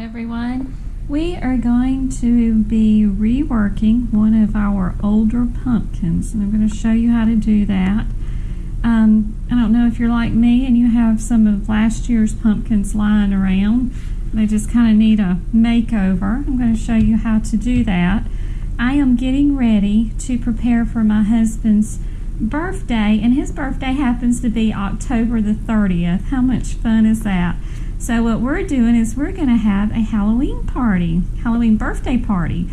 everyone. We are going to be reworking one of our older pumpkins, and I'm going to show you how to do that. I don't know if you're like me and you have some of last year's pumpkins lying around. They just kind of need a makeover. I'm going to show you how to do that. I am getting ready to prepare for my husband's birthday, and his birthday happens to be October the 30th. How much fun is that? So what we're doing is we're going to have a Halloween party, Halloween birthday party.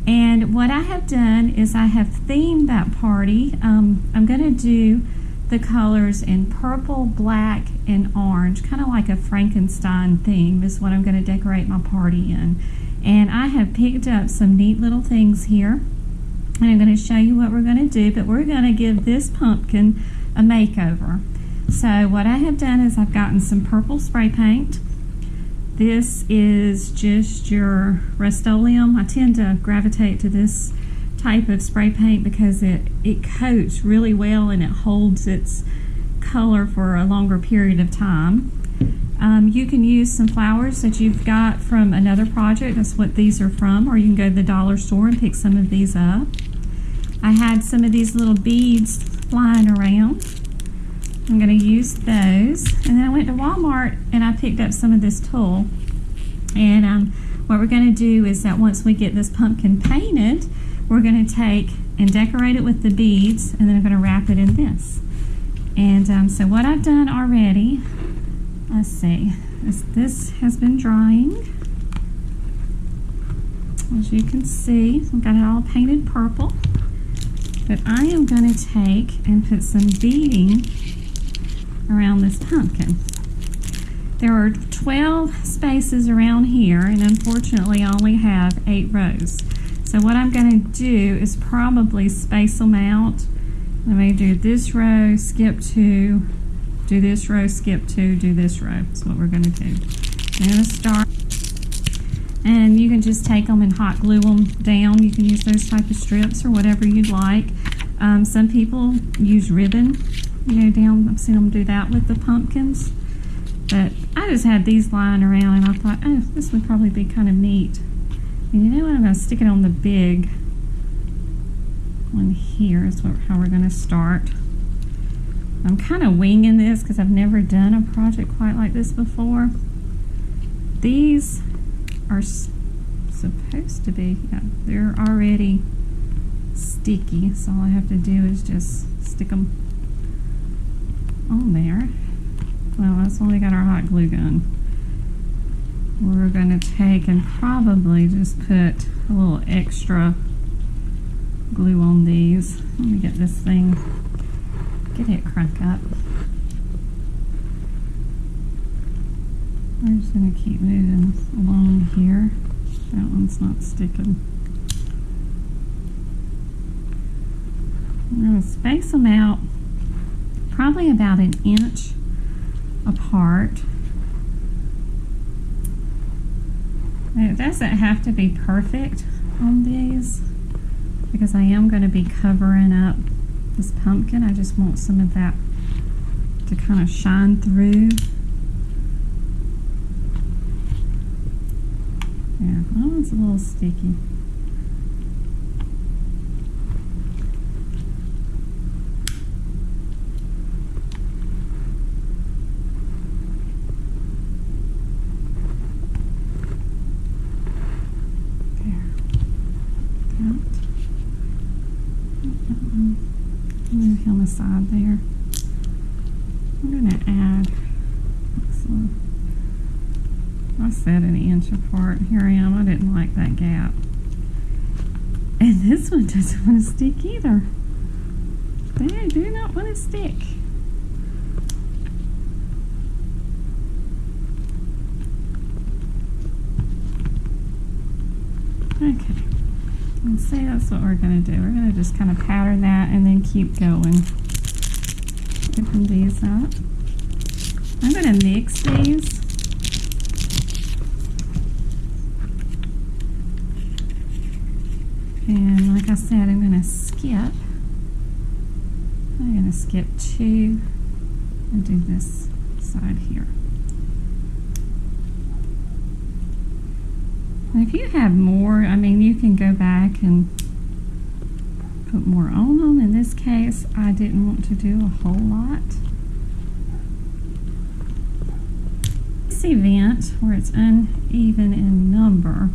And what I have done is I have themed that party. I'm going to do the colors in purple, black, and orange, kind of like a Frankenstein theme is what I'm going to decorate my party in. And I have picked up some neat little things here, and I'm going to show you what we're going to do, but we're going to give this pumpkin a makeover. So what I have done is I've gotten some purple spray paint. This is just your Rust-Oleum. I tend to gravitate to this type of spray paint because it coats really well and it holds its color for a longer period of time. You can use some flowers that you've got from another project. That's what these are from, or you can go to the dollar store and pick some of these up. I had some of these little beads flying around. I'm going to use those. And then I went to Walmart and I picked up some of this tulle. And what we're going to do is that once we get this pumpkin painted, we're going to take and decorate it with the beads, and then I'm going to wrap it in this. And so what I've done already, let's see, this has been drying. As you can see, I've got it all painted purple. But I am going to take and put some beading around this pumpkin. There are 12 spaces around here, and unfortunately I only have 8 rows. So what I'm going to do is probably space them out. I may do this row, skip 2, do this row, skip 2, do this row. That's what we're going to do. I'm going to start, and you can just take them and hot glue them down. You can use those type of strips or whatever you'd like. Some people use ribbon, down. I've seen them do that with the pumpkins. But I just had these lying around, and I thought, oh, this would probably be kind of neat. And you know what? I'm going to stick it on the big one here. Is how we're going to start. I'm kind of winging this because I've never done a project quite like this before. These are supposed to be, yeah, they're already sticky, so all I have to do is just stick them on there. Well, that's when we got our hot glue gun. We're going to take and probably just put a little extra glue on these. Let me get this thing, get it crank up. We're just going to keep moving along here. That one's not sticking. I'm going to space them out probably about 1 inch apart. It doesn't have to be perfect on these because I am going to be covering up this pumpkin. I just want some of that to kind of shine through. Yeah, that one's a little sticky. Maybe on the side there. I'm going to add, I said 1 inch apart. Here I am. I didn't like that gap. And this one doesn't want to stick either. They do not want to stick. Okay. And see, that's what we're going to do. We're going to just kind of pattern that and then keep going. Open these up. I'm going to mix these. And like I said, I'm going to skip. I'm going to skip 2 and do this side here. And if you have more, I mean, you can go back and put more on them. In this case, I didn't want to do a whole lot. This event where it's uneven in number,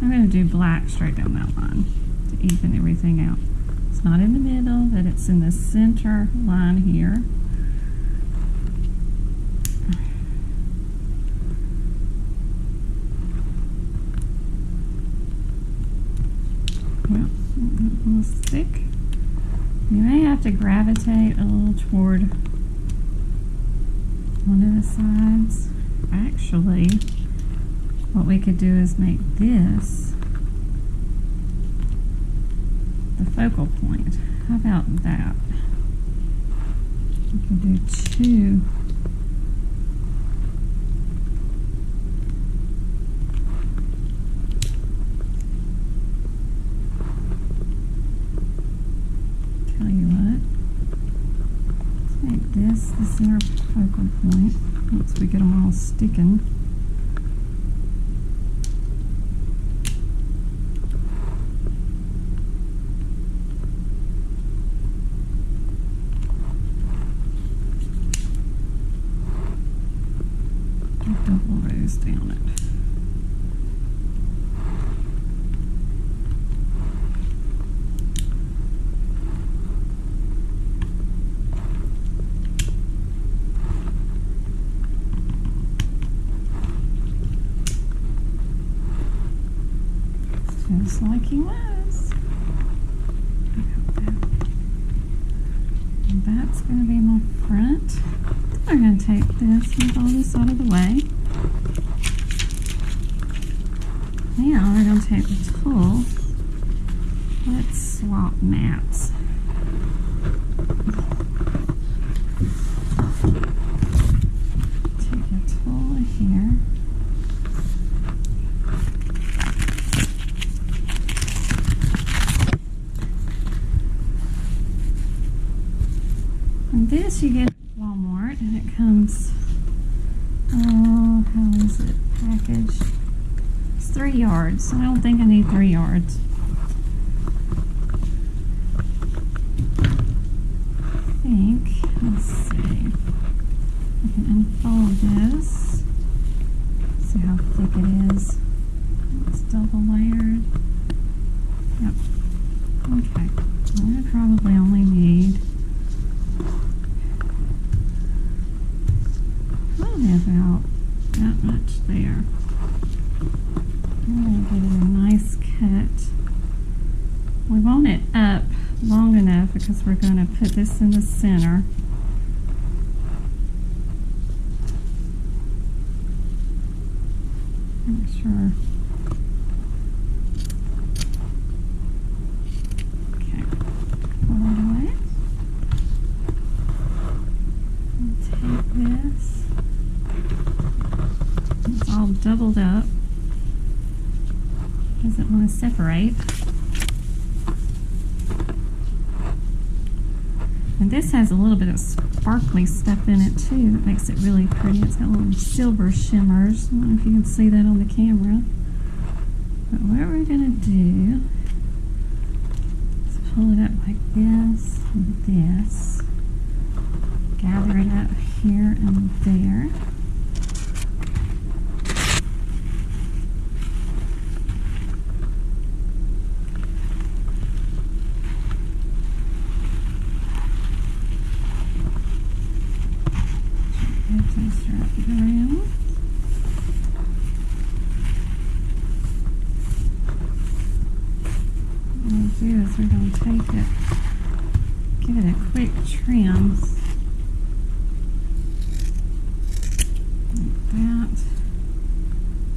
I'm going to do black straight down that line to even everything out. It's not in the middle, but it's in the center line here. Well, stick. You may have to gravitate a little toward one of the sides. Actually, what we could do is make this the focal point. How about that? We can do two. Tell you what, let's make this the center focal point once we get them all sticking. Double rows down it. Just like he was. And that's going to be my front. We're going to take this, move all this out of the way. Now we're going to take the tool. Let's swap maps. Take a tool here. And this you get at Walmart, and it comes, oh, how is it packaged? It's 3 yards. I don't think I need 3 yards. I think, let's see, I can unfold this. See how thick it is. It's double layered. Yep. Okay. I'm going to probably only need about that much there. I'm going to give it a nice cut. We want it up long enough because we're going to put this in the center. Make sure. Okay, pull it away. And take this. It's all doubled up. Doesn't want to separate. And this has a little bit of sparkly stuff in it too that makes it really pretty. It's got little silver shimmers. I don't know if you can see that on the camera. But what we're going to do is pull it up like this and this. Gather it up here and there. We're going to take it, give it a quick trim, like that.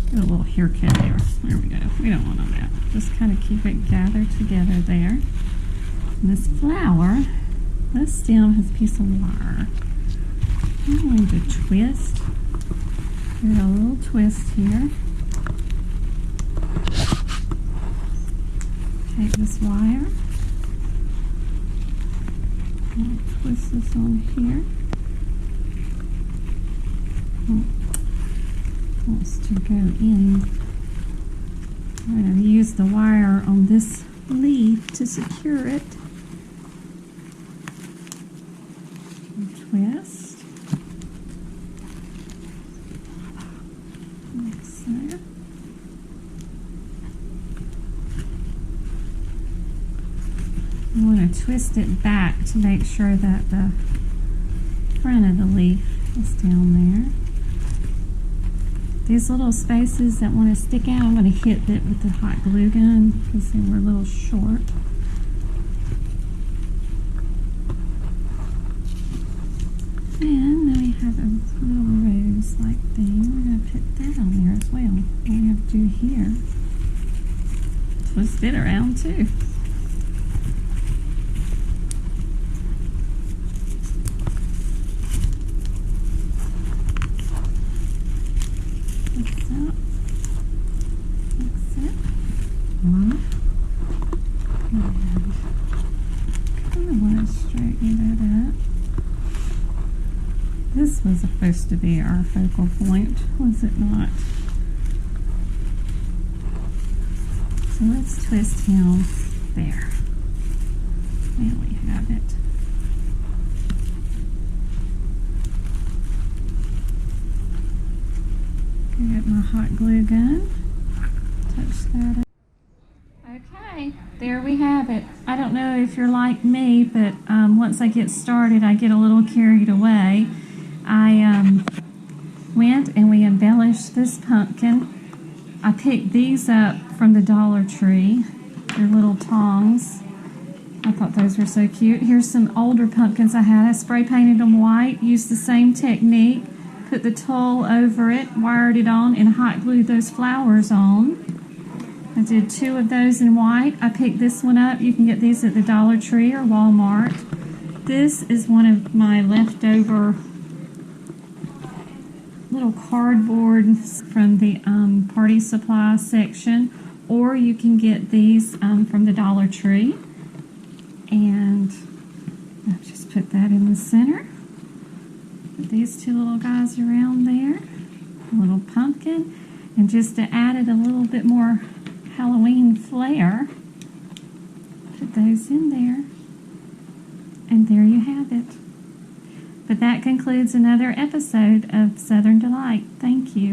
Get a little haircut there. There we go. We don't want all that. Just kind of keep it gathered together there. And this flower, this stem has a piece of wire. I'm going to twist. Give it a little twist here. Take this wire, and twist this on here. It wants to go in I'm going to use the wire on this leaf to secure it. And twist. Like so. I want to twist it back to make sure that the front of the leaf is down there. These little spaces that want to stick out, I'm going to hit it with the hot glue gun because they were a little short. And then we have a little rose-like thing. We're going to put that on there as well. What we have to do here, twist it around too. This was supposed to be our focal point, was it not? So let's twist him there. There we have it. Get my hot glue gun. Touch that up. Okay, there we have it. I don't know if you're like me, but once I get started, I get a little carried away. I went and we embellished this pumpkin. I picked these up from the Dollar Tree. They're little tongs. I thought those were so cute. Here's some older pumpkins I had. I spray painted them white, used the same technique, put the tulle over it, wired it on, and hot glued those flowers on. I did 2 of those in white. I picked this one up. You can get these at the Dollar Tree or Walmart. This is one of my leftover little cardboard from the party supply section, or you can get these from the Dollar Tree. And I've just put that in the center. Put these 2 little guys around there, a little pumpkin, and just to add it a little bit more Halloween flair, put those in there, and there you have it. But that concludes another episode of Southern Delight. Thank you.